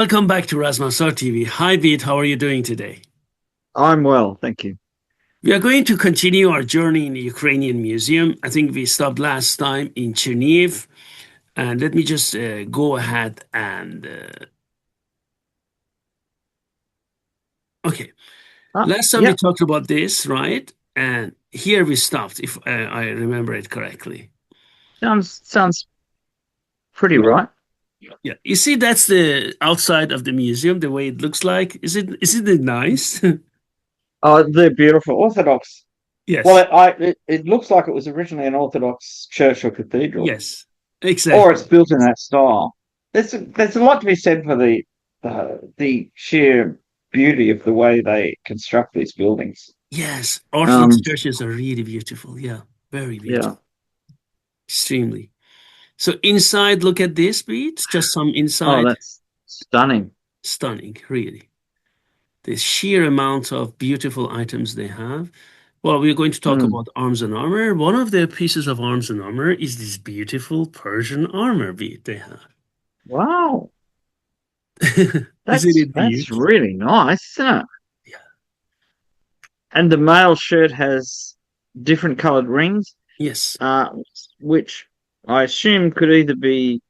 Welcome back to Razmasar TV. Hi, Bede. How are you doing today? I'm well, thank you. We are going to continue our journey in the Ukrainian Museum. I think we stopped last time in Chernihiv. And let me just go ahead and. Okay. Last time we Yeah, talked about this, right? And here we stopped, if I remember it correctly. sounds pretty Yeah. right. Yeah. You see, that's the outside of the museum, the way it looks like. Isn't it nice? They're beautiful, Orthodox. Well, Yes. it looks like it was originally an Orthodox church or cathedral, Yes. or it's Exactly. built in that style. There's a lot to be said for the sheer beauty of the way they construct these buildings. Yes, Orthodox Um, churches are really beautiful. Yeah, very yeah. beautiful. Extremely. So inside, look at this beat. Just some Oh, inside. that's stunning. Stunning, really. The sheer amount of beautiful items they have. Well, we're going to talk Hmm. about arms and armor. One of the pieces of arms and armor is this beautiful Persian armor beat they have. Wow, Isn't it that's beautiful? really nice, isn't it? Yeah. And the male shirt has different colored rings, Yes. uh, which I assume could either be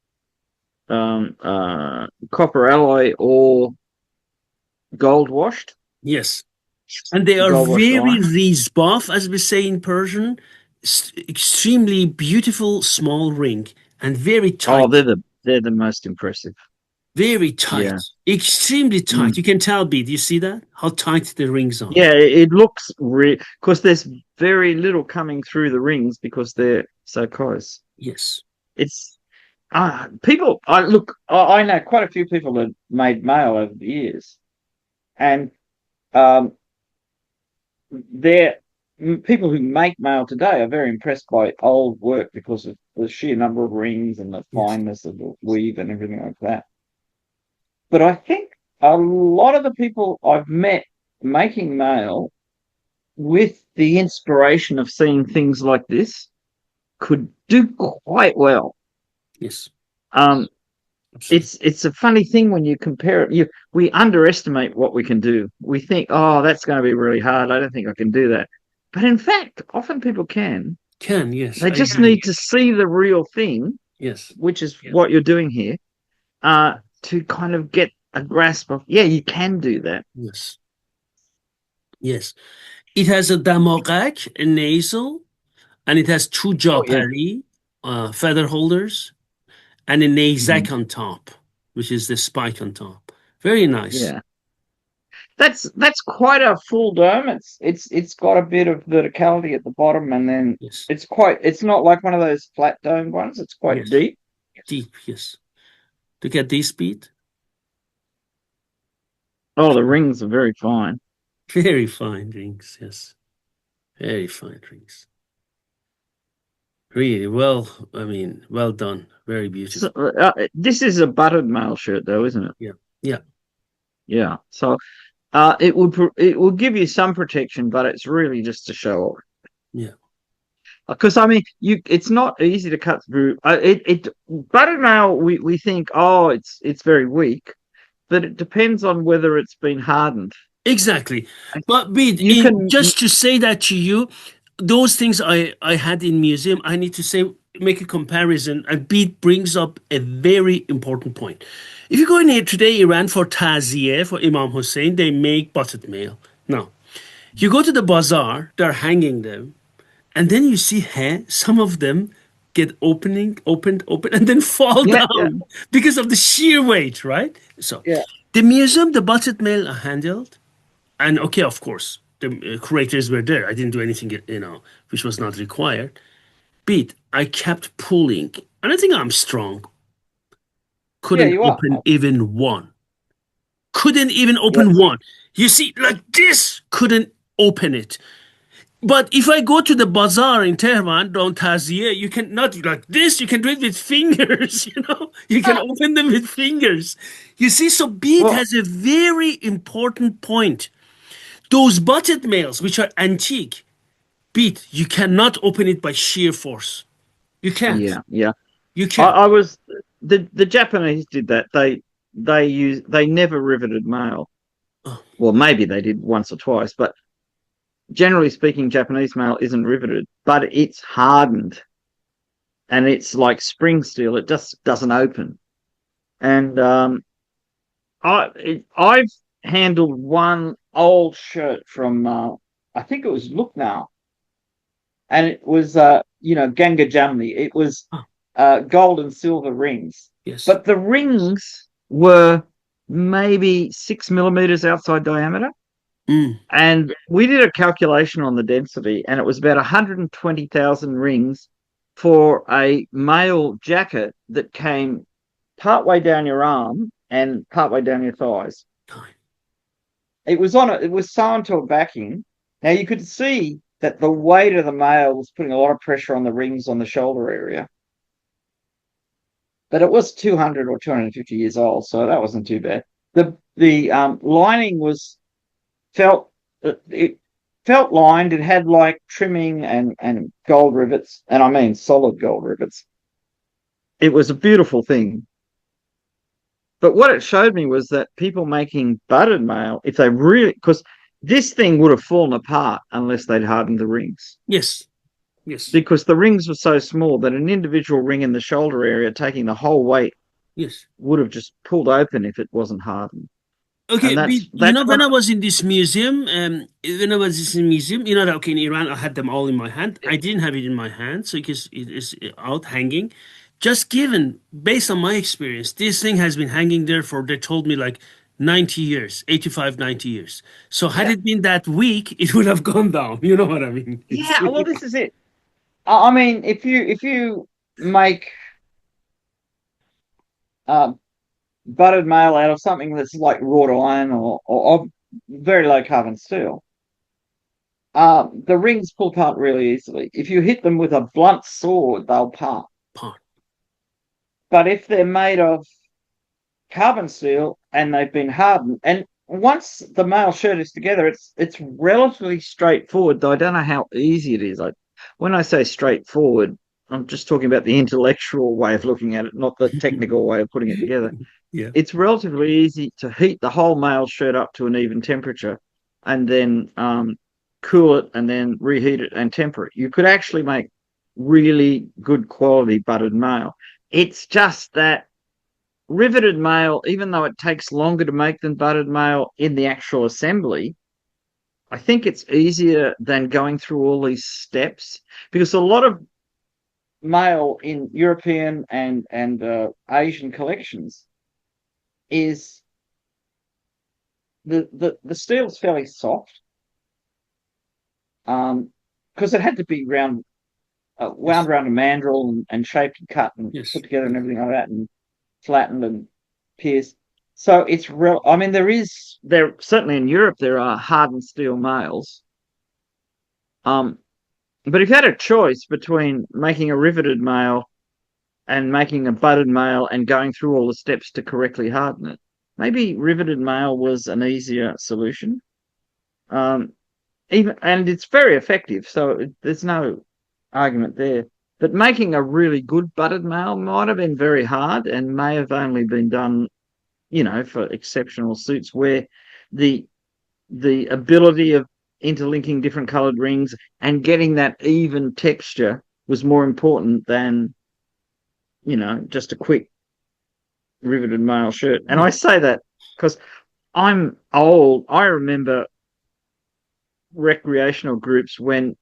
um, uh, copper alloy or gold washed, Yes. And they are gold washed very iron. rizbaf, as we say in Persian. Extremely beautiful small ring and very Oh, tight. they're the most impressive. Very tight. Yeah. Extremely tight. Mm. You can tell, B. Do you see that? How tight the rings are. Yeah, it looks real because there's very little coming through the rings because they're so close. Yes. It's people. I know quite a few people that made mail over the years, and um, they're people who make mail today are very impressed by old work because of the sheer number of rings and the Yes. fineness of the weave and everything like that. But I think a lot of the people I've met making mail with the inspiration of seeing things like this could do quite well. Yes. Um, Absolutely. it's a funny thing when you compare it. We underestimate what we can do. We think, oh, that's going to be really hard. I don't think I can do that. But in fact, often people can. Can. Yes. They I just agree. need to see the real thing, Yes. which is Yeah. what you're doing here, to kind of get a grasp of, yeah, you can do that. Yes. Yes. It has a damogak, a nasal, and it has two Oh yeah. jawpari, feather holders, and a Hmm. nasak on top, which is the spike on top. Very nice. Yeah. That's quite a full dome. It's got a bit of verticality at the bottom, and then Yes. it's not like one of those flat domed ones. It's quite Yes. deep. Deep. Yes. Look at this beat. Oh, the rings are very fine. Very fine rings. Yes. Very fine rings. Really well. I mean, well done. Very So, beautiful. this is a buttered mail shirt, though, isn't it? Yeah. Yeah. Yeah. So, it will give you some protection, but it's really just to show off. Yeah. Because I mean, it's not easy to cut through. It buttered mail. We think, oh, it's very weak, but it depends on whether it's been hardened. Exactly. But Bede, You can, just to say that to you, those things I had in museum, I need to say make a comparison, and Bede brings up a very important point. If you go in here today, Iran for Taziyeh for Imam Hussein, they make buttered mail. Now, you go to the bazaar, they're hanging them, and then you see some of them get opened, and then fall yeah, yeah, down because of the sheer weight, right? So, yeah. the museum, the buttered mail are handled. And okay, of course, the curators were there. I didn't do anything, which was not required. But I kept pulling, and I think I'm strong. Yeah, Couldn't you are. open even one. Couldn't even Yeah. open one. You see, like this, couldn't open it. But if I go to the bazaar in Tehran, down Tazieh, you can not like this. You can do it with fingers. You can Ah, open them with fingers. You see, so Beat well, has a very important point. Those butted mails, which are antique, Beat, you cannot open it by sheer force. You can't. yeah, yeah. You I, can't. I was the Japanese did that. They they never riveted mail. Oh, Well, maybe they did once or twice, but generally speaking, Japanese mail isn't riveted, but it's hardened and it's like spring steel. It just doesn't open. And I've handled one old shirt from I think it was Lucknow, and it was Ganga Jamni. It was oh, gold and silver rings, yes. but the rings were maybe 6 millimeters outside diameter. Mm, And we did a calculation on the density, and it was about 120,000 rings for a male jacket that came partway down your arm and partway down your thighs. fine. It was sewn to a backing. Now you could see that the weight of the male was putting a lot of pressure on the rings on the shoulder area. But it was 200 or 250 years old, so that wasn't too bad. The lining was felt it felt lined. It had like trimming and gold rivets, and I mean solid gold rivets. It was a beautiful thing. But what it showed me was that people making buttered mail, if they really, because this thing would have fallen apart unless they'd hardened the rings, Yes, yes, because the rings were so small that an individual ring in the shoulder area taking the whole weight yes. would have just pulled open if it wasn't hardened. Okay, And you that's know, what. when I was in this museum, when I was in museum, you know that okay, in Iran, I had them all in my hand. I didn't have it in my hand, so because it is out hanging. Just given, based on my experience, this thing has been hanging there for, they told me like 90 years, 85, 90 years. So had Yeah, it been that weak, it would have gone down. You know what I mean? It's, yeah. Well, this is it. I mean, if you make uh, buttered mail out of something that's like wrought iron or very low carbon steel, the rings pull apart really easily. If you hit them with a blunt sword, they'll part. part. But if they're made of carbon steel and they've been hardened, and once the mail shirt is together, it's relatively straightforward. Though I don't know how easy it is. Like when I say straightforward, I'm just talking about the intellectual way of looking at it, not the technical way of putting it together. Yeah. It's relatively easy to heat the whole mail shirt up to an even temperature and then cool it and then reheat it and temper it. You could actually make really good quality buttered mail. It's just that riveted mail, even though it takes longer to make than buttered mail in the actual assembly, I think it's easier than going through all these steps because a lot of mail in European and Asian collections is the steel's fairly soft because it had to be wound Yes. around a mandrel and shaped and cut and Yes. put together and everything like that and flattened and pierced. So it's real. I mean, there certainly in Europe there are hardened steel mails. Um, but if you had a choice between making a riveted mail and making a buttered mail and going through all the steps to correctly harden it, maybe riveted mail was an easier solution. Um, even and it's very effective, so there's no argument there. But making a really good buttered mail might have been very hard and may have only been done, for exceptional suits where the the ability of interlinking different colored rings and getting that even texture was more important than, just a quick riveted mail shirt. And Yeah. I say that because I'm old. I remember recreational groups when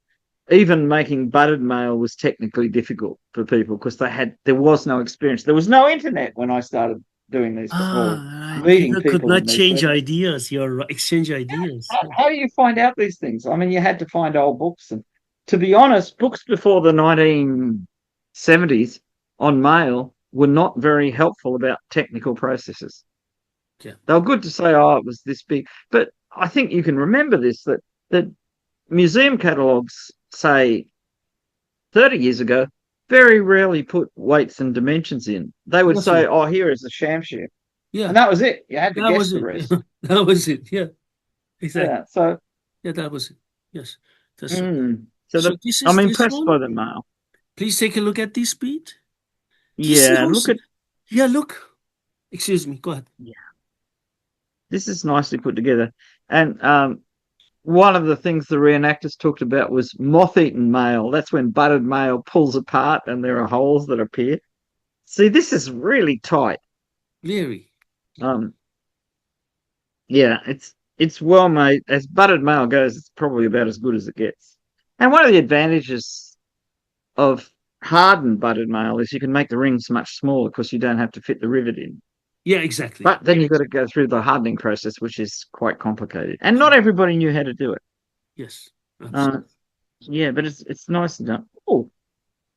even making buttered mail was technically difficult for people because there was no experience. There was no internet when I started doing these or Ah, right. meeting People could people not in these change circles. ideas. You're right. Exchange ideas. How do you find out these things? I mean, you had to find old books, and to be honest, books before the 1970s on mail were not very helpful about technical processes. Yeah. They were good to say, "Oh, it was this big," but I think you can remember this that museum catalogues say 30 years ago very rarely put weights and dimensions in. They would That's say, right. "Oh, here is the shamshear," and Yeah. that was it. You had to That guess was the it. Yeah. rest. That was it. Yeah. Exactly. Yeah. So, Yeah, that was it. Yes. That's right. so So this I'm is this impressed one. by the mail. Please take a look at this beat. This is Yeah, look also, at yeah, look. Excuse me. Go ahead. Yeah. This is nicely put together. And one of the things the reenactors talked about was moth-eaten mail. That's when buttered mail pulls apart and there are holes that appear. See, this is really tight. Very. Um, yeah, it's well made. As buttered mail goes, it's probably about as good as it gets. And one of the advantages of hardened buttered mail is you can make the rings much smaller because you don't have to fit the rivet in. Yeah, exactly. But then you've got to go through the hardening process, which is quite complicated. And not everybody knew how to do it. Yes, Uh, absolutely. yeah, but it's nicely done. Oh,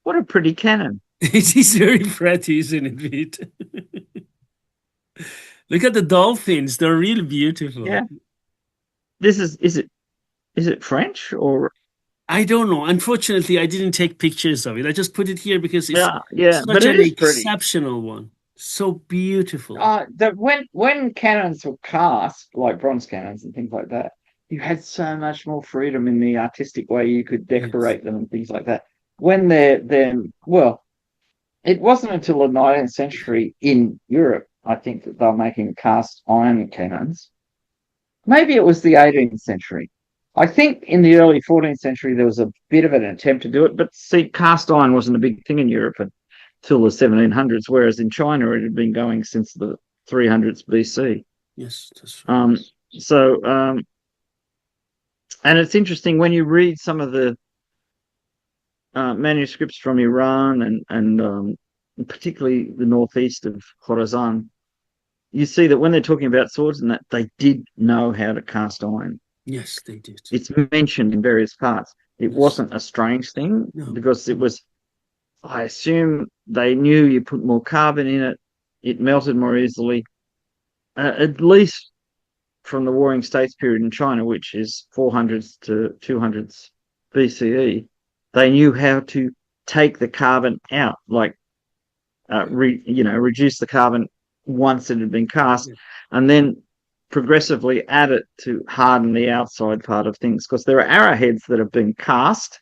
what a pretty cannon. It is very pretty, isn't it, Pete? Look at the dolphins. They're really beautiful. Yeah. This is it French or I don't know. Unfortunately, I didn't take pictures of it. I just put it here because it's yeah, but such it an is pretty. exceptional one. So beautiful. When cannons were cast, like bronze cannons and things like that, you had so much more freedom in the artistic way you could Yes. decorate them and things like that. When they're well, it wasn't until the 19th century in Europe, I think, that they were making cast iron cannons. Maybe it was the 18th century. I think in the early 14th century there was a bit of an attempt to do it, but see, cast iron wasn't a big thing in Europe until the 1700s, whereas in China it had been going since the 300s BC. Yes, that's right. Um, so, and it's interesting when you read some of the manuscripts from Iran and particularly the northeast of Khorasan, you see that when they're talking about swords and that they did know how to cast iron. Yes, they did. It's mentioned in various parts. It Yes. wasn't a strange thing No. because it was, I assume they knew you put more carbon in it, it melted more easily, at least from the Warring States period in China, which is 400s to 200s BCE. They knew how to take the carbon out, like reduce the carbon once it had been cast, Yeah. and then progressively add it to harden the outside part of things. Because there are arrowheads that have been cast,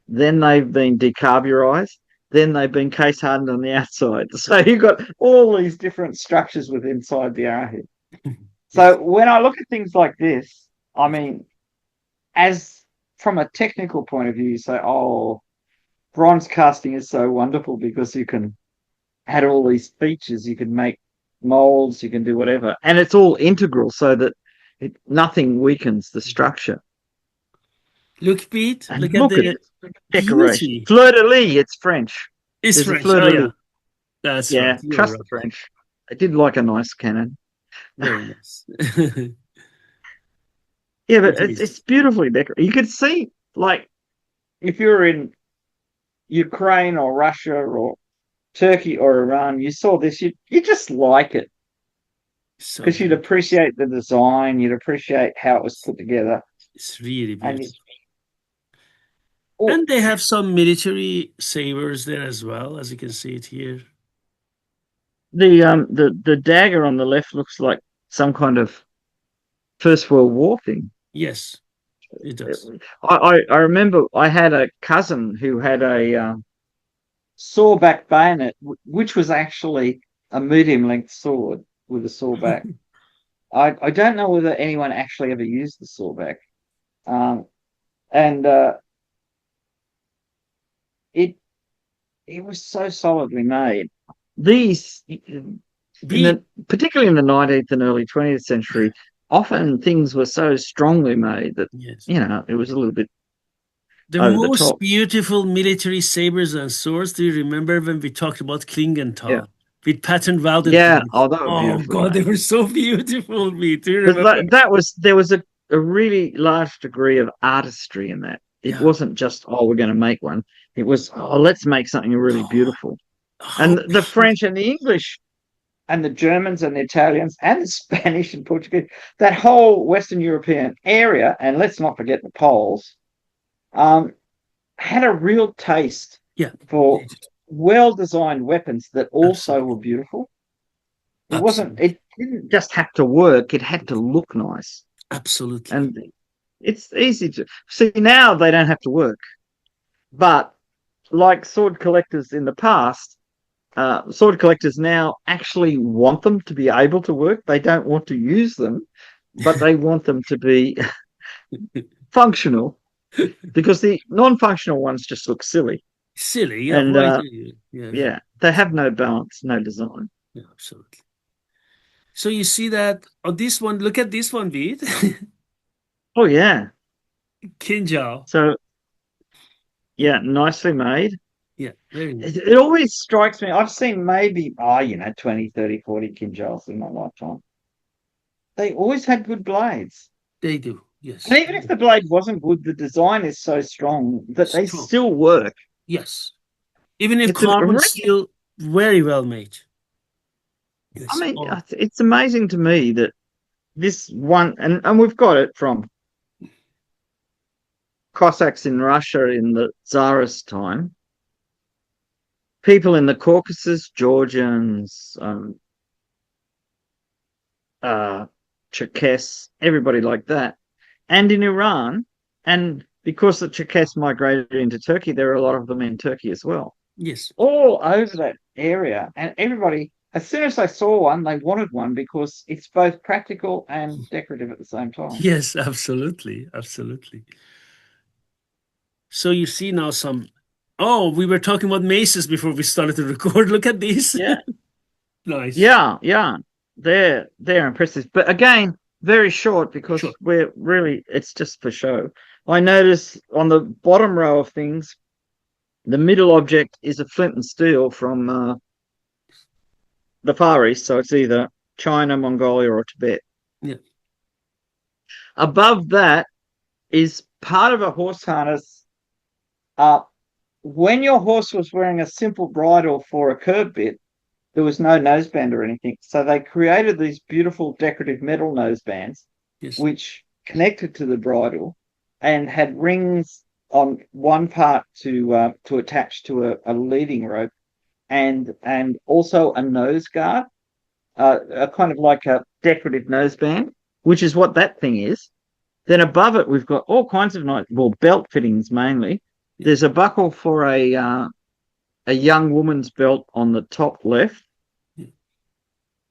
then they've been decarburized, then they've been case hardened on the outside. So you've got all these different structures with inside the arrowhead. Yes. So when I look at things like this, I mean, as from a technical point of view, you say, oh, bronze casting is so wonderful because you can add all these features, you can make molds, you can do whatever, and it's all integral so that nothing weakens the structure. Look, Pete, And look at look at the this decoration. beauty. Fleur de lis, it's French. It's There's a French. fleur Oh, de yeah. lis. That's right. Yeah, You're trust right. the French. I did like a nice cannon. Very nice. Yeah, but It it's is. beautifully decorated. You could see, like, if you're in Ukraine or Russia or Turkey or Iran, you saw this, you just like it So because you'd beautiful. appreciate the design, you'd appreciate how it was put together, It's really and beautiful. oh, And they have some military sabers there as well, as you can see it here. the dagger on the left looks like some kind of First World War thing. Yes, it does. I remember I had a cousin who had a sawback bayonet, which was actually a medium length sword with a sawback. I don't know whether anyone actually ever used the sawback, um, and it it was so solidly made. These, in Be particularly in the 19th and early 20th century, often things were so strongly made that yes. it was a little bit The over the most top. beautiful military sabers and swords. Do you remember when we talked about Yeah, Klingenthal with pattern welded yeah. plates? Oh, they were Oh beautifully God, they made. were so beautiful. Me, do you But remember? that was there was a really large degree of artistry in that. It Yeah. wasn't just we're going to make one. It was let's make something really Oh, beautiful. how And the beautiful. French and the English and the Germans and the Italians and the Spanish and Portuguese, that whole Western European area, and let's not forget the Poles, um, had a real taste Yeah, for they did. well-designed weapons that also were Absolutely. beautiful. Absolutely. It didn't just have to work, it had to look nice. Absolutely. And it's easy to see now they don't have to work. But like sword collectors in the past, sword collectors now actually want them to be able to work. They don't want to use them, but they want them to be functional because the non-functional ones just look silly. Silly, yeah, And right. Yeah, yeah, they have no balance, no design. yeah, absolutely. So you see that on this one, look at this one, Bede. Oh yeah. Kinjal. So yeah, nicely made. Yeah, very nice. It always strikes me. I've seen maybe, 20, 30, 40 Kinjals in my lifetime. They always had good blades. They do. And Yes. even if the blade wasn't good, the design is so strong that they Strong. still work. Yes. Even if It's a carbon steel, very well made. I Yes. mean, Oh, it's amazing to me that this one, and we've got it from Cossacks in Russia in the Tsarist time, people in the Caucasus, Georgians, Cherkess, everybody like that, and in Iran. And because the Cherkess migrated into Turkey, there are a lot of them in Turkey as well, yes. all over that area. And everybody, as soon as they saw one, they wanted one because it's both practical and decorative at the same time. Yes, absolutely. Absolutely. So you see now some. Oh, we were talking about maces before we started to record. Look at these. Yeah, Nice. yeah. They're impressive. But again, very short because Sure. we're really it's just for show. I notice on the bottom row of things, the middle object is a flint and steel from the Far East, so it's either China, Mongolia, or Tibet. Yeah. Above that is part of a horse harness. Uh, when your horse was wearing a simple bridle for a curb bit, there was no noseband or anything. So they created these beautiful decorative metal nosebands, Yes. which connected to the bridle and had rings on one part to attach to a leading rope, and also a nose guard, a kind of like a decorative noseband, which is what that thing is. Then above it, we've got all kinds of nice, well, belt fittings mainly. Yeah. There's a buckle for a young woman's belt on the top left, Yeah.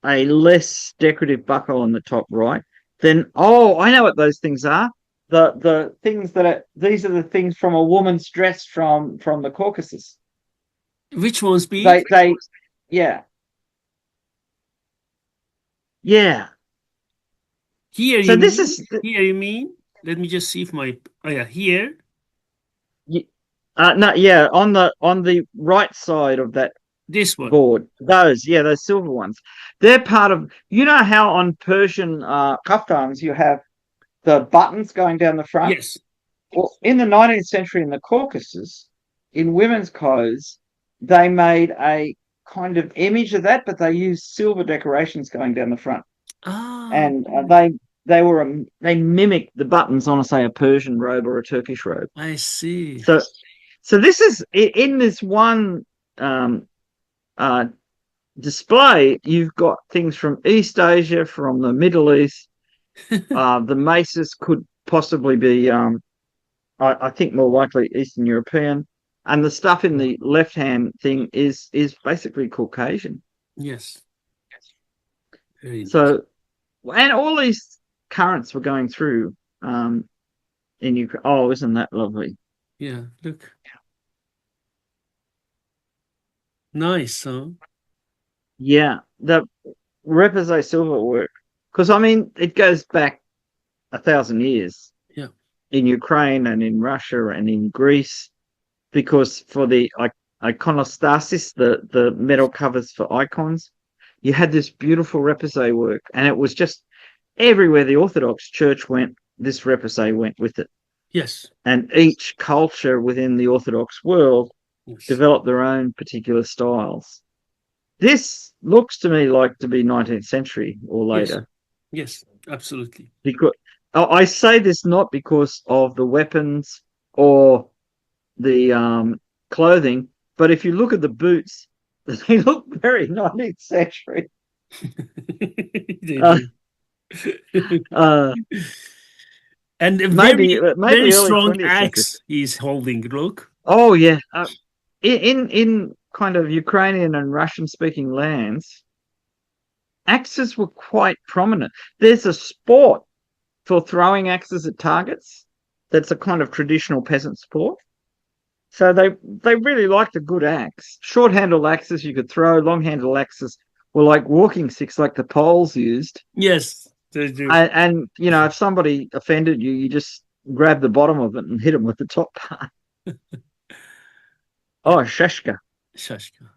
a less decorative buckle on the top right. Then, oh, I know what those things are. The things that are these are the things from a woman's dress from the Caucasus. Which one's Bede? They yeah yeah. Here So you this mean? is Here you mean? Let me just see if my. Oh yeah, here. no yeah on the right side of that This one. board. Those silver ones. They're part of. You know how on Persian kaftans you have the buttons going down the front. Yes. Well, in the 19th century in the Caucasus, in women's clothes, they made a kind of image of that, but they used silver decorations going down the front, Ah, and they mimicked the buttons on, say, a Persian robe or a Turkish robe. I see. So, so this is in this one uh, display. You've got things from East Asia, from the Middle East. The maces could possibly be, I think, more likely Eastern European, and the stuff in the left-hand thing is basically Caucasian. Yes. Very nice. So, and all these currents were going through in Ukraine. Oh, isn't that lovely? Yeah, look. Nice, huh? Yeah, the Repoussé silver work, because I mean it goes back 1,000 years Yeah. in Ukraine and in Russia and in Greece, because for the iconostasis, the metal covers for icons, you had this beautiful repoussé work, and it was just everywhere the Orthodox Church went, this repoussé went with it. Yes. And each culture within the Orthodox world Yes. developed their own particular styles. This looks to me like to be 19th century or later. Yes, absolutely. Because I say this not because of the weapons or the clothing, but if you look at the boots, they look very 19th century. They Uh, do. And a maybe very early strong 20th century. axe he's holding. Look. Oh yeah. In kind of Ukrainian and Russian-speaking lands, axes were quite prominent. There's a sport for throwing axes at targets that's a kind of traditional peasant sport. So they really liked a good axe. Short-handled axes you could throw, long-handled axes were like walking sticks, like the Poles used. Yes, they do. And if somebody offended you, you just grab the bottom of it and hit them with the top part. Oh, shashka. Shashka.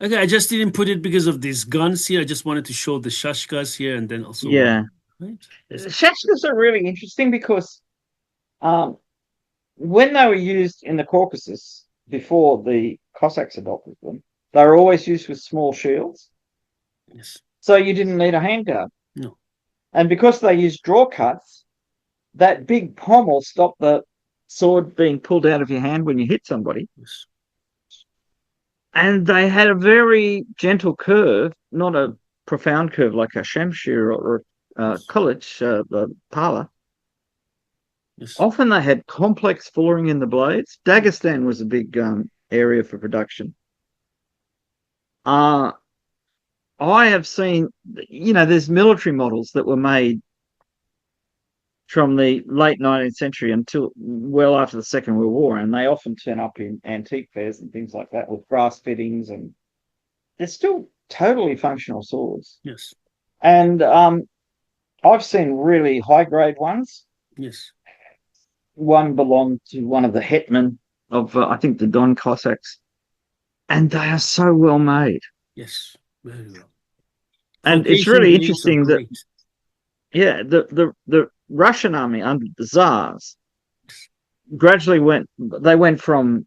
Okay, I just didn't put it because of these guns here. I just wanted to show the shashkas here and then also. Yeah. Right? Shashkas are really interesting because when they were used in the Caucasus before the Cossacks adopted them, they were always used with small shields. Yes. So you didn't need a handguard. No. And because they used draw cuts, that big pommel stopped the sword being pulled out of your hand when you hit somebody. Yes. And they had a very gentle curve, not a profound curve like a Shamshir or Kulich, the Pala. Yes. Often they had complex flooring in the blades. Dagestan was a big area for production. I have seen, there's military models that were made from the late 19th century until well after the Second World War, and they often turn up in antique fairs and things like that with brass fittings, and they're still totally functional swords. Yes. And I've seen really high-grade ones. Yes. One belonged to one of the hetmen of, I think, the Don Cossacks, and they are so well made. Yes, very well. And it's really interesting that, the Russian army under the Tsars gradually went from,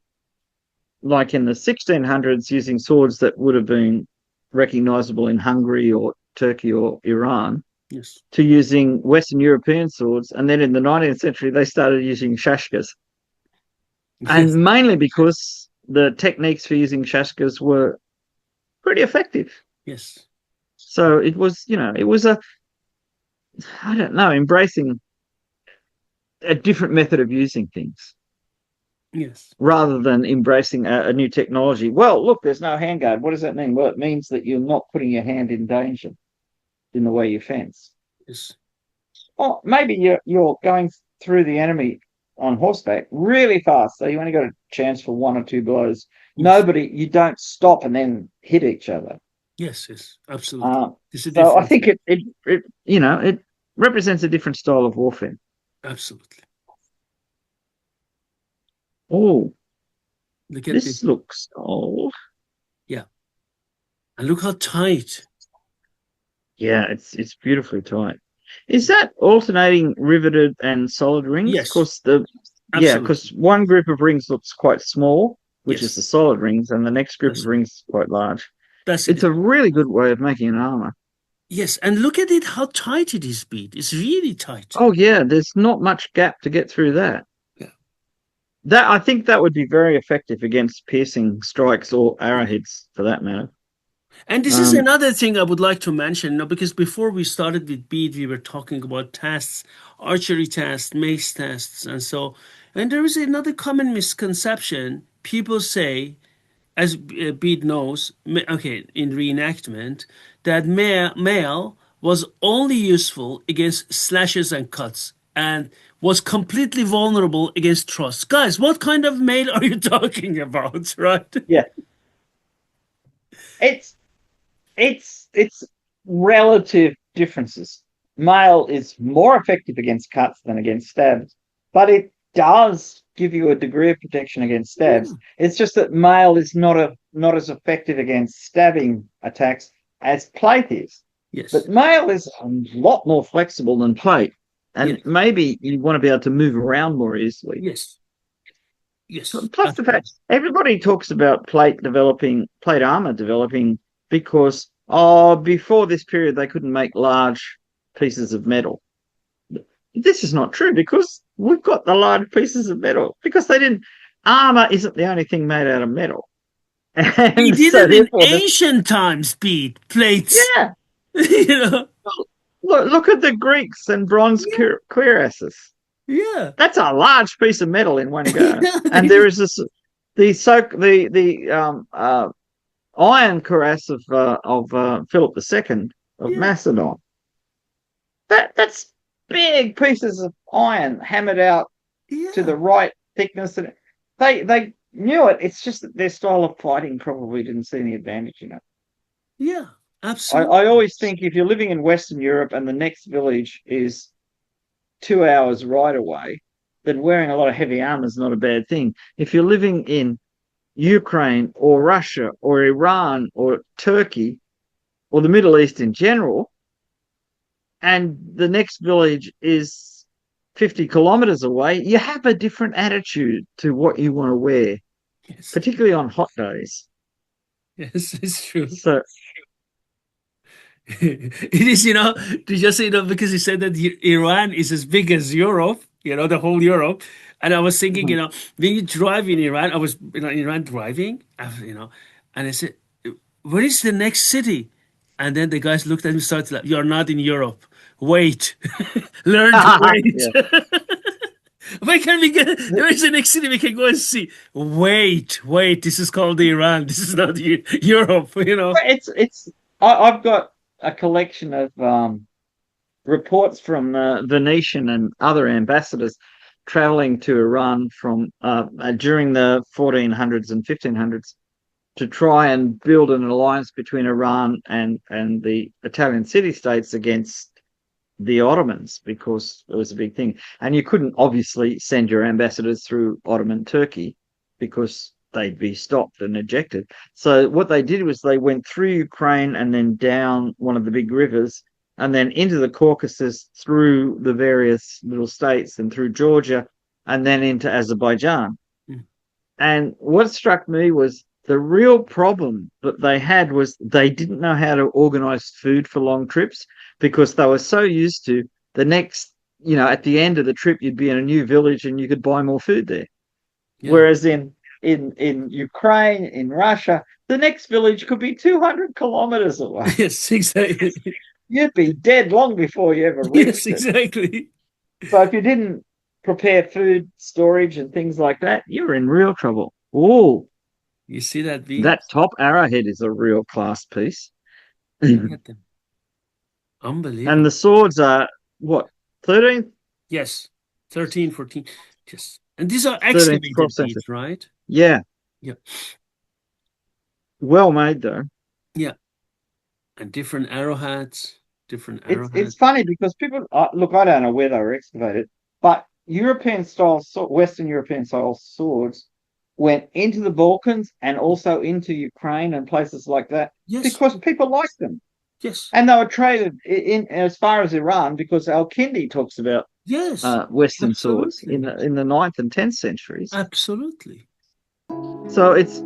like in the 1600s, using swords that would have been recognizable in Hungary or Turkey or Iran, yes, to using Western European swords. And then in the 19th century, they started using shashkas. Yes. And mainly because the techniques for using shashkas were pretty effective. Yes. So it was, embracing a different method of using things. Yes. Rather than embracing a new technology. Well, look, there's no handguard. What does that mean? Well, it means that you're not putting your hand in danger in the way you fence. Yes. Or maybe you're going through the enemy on horseback really fast, so you only got a chance for one or two blows. Yes. You don't stop and then hit each other. Yes, absolutely. So I think it represents a different style of warfare. Absolutely. Oh, look at this looks old. Yeah, and look how tight. Yeah, it's beautifully tight. Is that alternating riveted and solid rings? Yes. Because one group of rings looks quite small, which is the solid rings, and the next group of rings is quite large. It's a really good way of making an armor. Yes, and look at it, how tight it is, Bede. It's really tight. Oh, yeah, there's not much gap to get through that. Yeah. I think that would be very effective against piercing strikes or arrowheads, for that matter. And this is another thing I would like to mention, because before we started with Bede, we were talking about tests, archery tests, mace tests, and so. And there is another common misconception. People say, as Bede knows, in reenactment, that mail was only useful against slashes and cuts and was completely vulnerable against thrust. Guys, what kind of mail are you talking about, right? Yeah. It's relative differences. Mail is more effective against cuts than against stabs, but it does give you a degree of protection against stabs. Yeah. It's just that mail is not as effective against stabbing attacks as plate is. Yes. But mail is a lot more flexible than plate, and maybe you want to be able to move around more easily. Yes. Yes. Plus the fact everybody talks about plate armor developing because before this period they couldn't make large pieces of metal. This is not true because we've got the large pieces of metal because armor isn't the only thing made out of metal. And they did it in ancient times, Bede, plates. Yeah. You know. Look at the Greeks and bronze cuirasses. Yeah. That's a large piece of metal in one go. And there is the iron cuirass of Philip II of Yeah, Macedon. That's big pieces of iron hammered out to yeah, the right thickness, and they knew it. It's just that their style of fighting probably didn't see any advantage in it. yeah, I absolutely. always think if you're living in Western Europe and the next village is 2 hours right away, then wearing a lot of heavy armor is not a bad thing. If you're living in Ukraine or Russia or Iran or Turkey or the Middle East in general, and the next village is 50 kilometers away, you have a different attitude to what you want to wear, Yes, particularly on hot days. yes, it's true. So, It is, to just say, because he said that Iran is as big as Europe, the whole Europe. And I was thinking, when you drive in Iran, I was, in Iran driving, and I said, where is the next city? And then the guys looked at me and started like, you're not in Europe. Wait, learn to wait. yeah. Where can we get? Where is the next city we can go and see? Wait, wait. This is called Iran. This is not Europe. I've got a collection of reports from Venetian and other ambassadors traveling to Iran from during the 1400s and 1500s to try and build an alliance between Iran and the Italian city-states against the Ottomans, because it was a big thing. And you couldn't obviously send your ambassadors through Ottoman Turkey because they'd be stopped and ejected. So what they did was they went through Ukraine and then down one of the big rivers and then into the Caucasus through the various little states and through Georgia and then into Azerbaijan. Mm. And what struck me was the real problem that they had was they didn't know how to organize food for long trips because they were so used to the next, at the end of the trip, you'd be in a new village and you could buy more food there. Yeah. Whereas in Ukraine, in Russia, the next village could be 200 kilometers away. Yes, exactly. You'd be dead long before you ever Yes, reached it. exactly. So if you didn't prepare food storage and things like that, you were in real trouble. Oh, You see that, V? that top arrowhead is a real class piece. Look And at them. Unbelievable. the swords are what, 13th, Yes. 13, 14. Just and these are 13th, excavated 12th century. beads, right? Yeah, Yeah. well made though. Yeah. And different arrowheads. Different It's arrowheads. funny because people look. I don't know where they were excavated, but Western European style swords went into the Balkans and also into Ukraine and places like that Yes. because people liked them, Yes. and they were traded in as far as Iran because Al-Kindi talks about Yes. Western swords in Absolutely. the ninth and 10th centuries. Absolutely. So it's